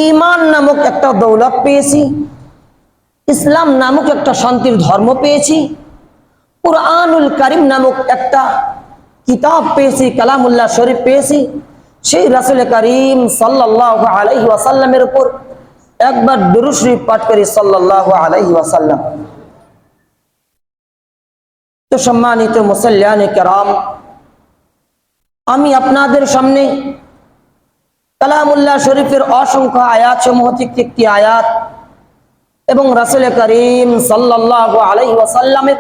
ঈমান নামক একটা দৌলত পেয়েছি, ইসলাম নামক একটা শান্তির ধর্ম পেয়েছি, কুরআনুল কারীম নামক একটা কিতাব পেয়েছি, কালামুল্লাহ শরীফ পেয়েছি। সেই রাসূল করিম সাল্লাল্লাহু আলাইহি ওয়াসাল্লামের উপর একবার দুরূদ শরীফ পাঠ করি সাল্লাল্লাহু আলাইহি ওয়াসাল্লাম। তো সম্মানিত মুসল্লিয়ানে কেরাম, আমি আপনাদের সামনে কালামুল্লাহ শরীফের অসংখ্য আয়াত সমূহ থেকে একটি আয়াত এবং রাসূল করিম সাল্লাল্লাহু আলাইহি ওয়াসাল্লামের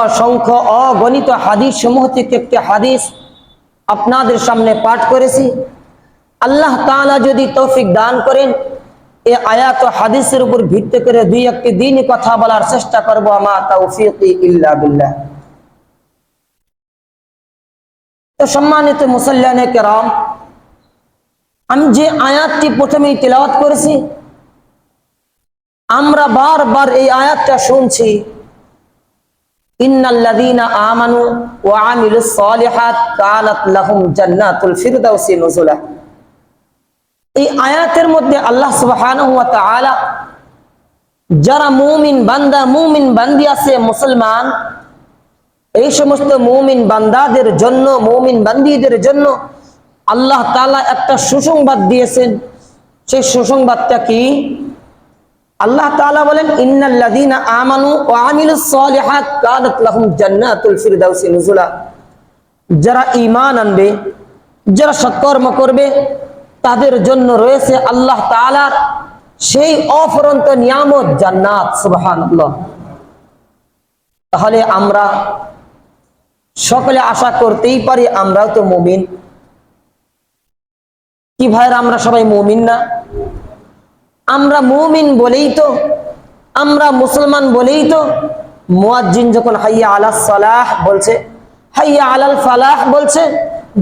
অসংখ্য অগণিত হাদিস সমূহ থেকে একটি হাদিস আপনাদের সামনে পাঠ করেছি। আল্লাহ তাআলা যদি তৌফিক দান করেন, এই আয়াত ও হাদিসের উপর ভিত্তি করে দুই একটি দিনই কথা বলার চেষ্টা করব। আমা তাওফীকি ইল্লা বিল্লাহ। তো সম্মানিত মুসল্লিয়ানে কেরাম, আমি যে আয়াতটি প্রথমেই তিলাওয়াত করেছি, আমরা বারবার এই আয়াতটা শুনছি, ইন্নাল্লাযীনা আমানু ওয়া আমিলুস সালিহাত কানাত লাহুম জান্নাতুল ফিরদাউসি নুজুলা। এই আয়াতের মধ্যে আল্লাহ সুবহানাহু ওয়া তাআলা যারা মুমিন বান্দা মুমিন বান্দি আছে মুসলমান, এই সমস্ত মুমিন বান্দাদের জন্য মুমিন বান্দীদের জন্য আল্লাহ তাআলা একটা সুসংবাদ দিয়েছেন। সেই সুসংবাদটা কি? আল্লাহ তাআলা বলেন, ইন্নাল্লাযীনা আমানু ওয়া আমিলুস সালিহাত কানাত লাহুম জান্নাতুল ফিরদাউসি নুজুলা। যারা ঈমান আনবে, যারা সৎকর্ম করবে, তাদের জন্য রয়েছে আল্লাহ তাআলার সেই অফুরন্ত নিয়ামত জান্নাত। সুবহানাল্লাহ। তাহলে আমরা সকলে আশা করতেই পারি আমরাও তো মুমিন। কি ভাইরা, আমরা সবাই মুমিন না? আমরা মুমিন বলেই তো, আমরা মুসলমান বলেই তো মুয়াজ্জিন যখন হাইয়া আলাস সালাহ বলছে, হাইয়া আলাল ফালাহ বলছে,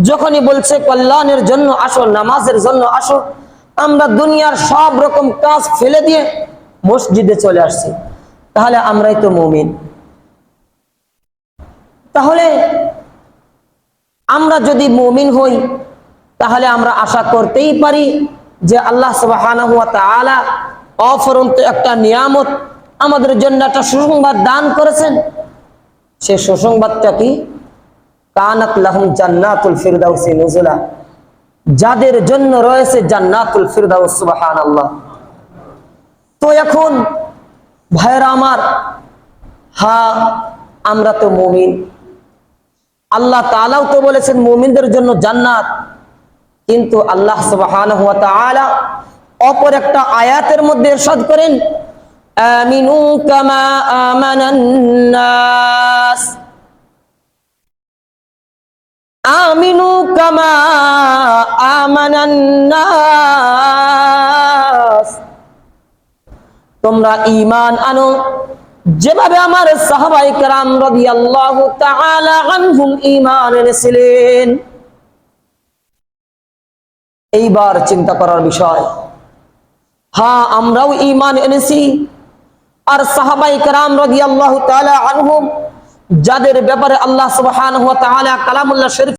যখনই বলছে কল্যাণের জন্য আসো, নামাজের জন্য আসো, আমরা দুনিয়ার সব রকম কাজ ফেলে দিয়ে মসজিদে চলে আসছি। তাহলে আমরাই তো মুমিন। তাহলে আমরা যদি মুমিন হই, তাহলে আমরা আশা করতেই পারি যে আল্লাহ সুবহানাহু ওয়া তাআলা অফুরন্ত একটা নিয়ামত আমাদের জন্য একটা সুসংবাদ দান করেছেন। সেই সুসংবাদটা কি? কানাত লাহুম জান্নাতুল ফিরদাউসি নুজুলা। যাদের জন্য রয়েছে জান্নাতুল ফিরদাউস। সুবহানাল্লাহ। তো এখন ভাইরা আমার, হ্যাঁ আমরা তো মুমিন, আল্লাহ তাআলাও তো বলেছেন মুমিনদের জন্য জান্নাত। কিন্তু আল্লাহ সুবহানাহু ওয়া তাআলা অপর একটা আয়াতের মধ্যে ইরশাদ করেন, আমিনু কামা আমানান নাস, আমিনু কামা আমানান নাস। তোমরা ঈমান আনো যেভাবে আমার সাহাবায়ে কেরাম রাদিয়াল্লাহু তাআলা আনহুম ঈমান এনেছিলেন। এইবার চিন্তা করার বিষয়, হ্যাঁ আমরাও ঈমান এনেছি, আর সাহাবায়ে কেরাম রাদিয়াল্লাহু তাআলা আনহুম যাদের ব্যাপারে আল্লাহ সুবহানাহু ওয়া তাআলা কালামুল্লাহ শরীফ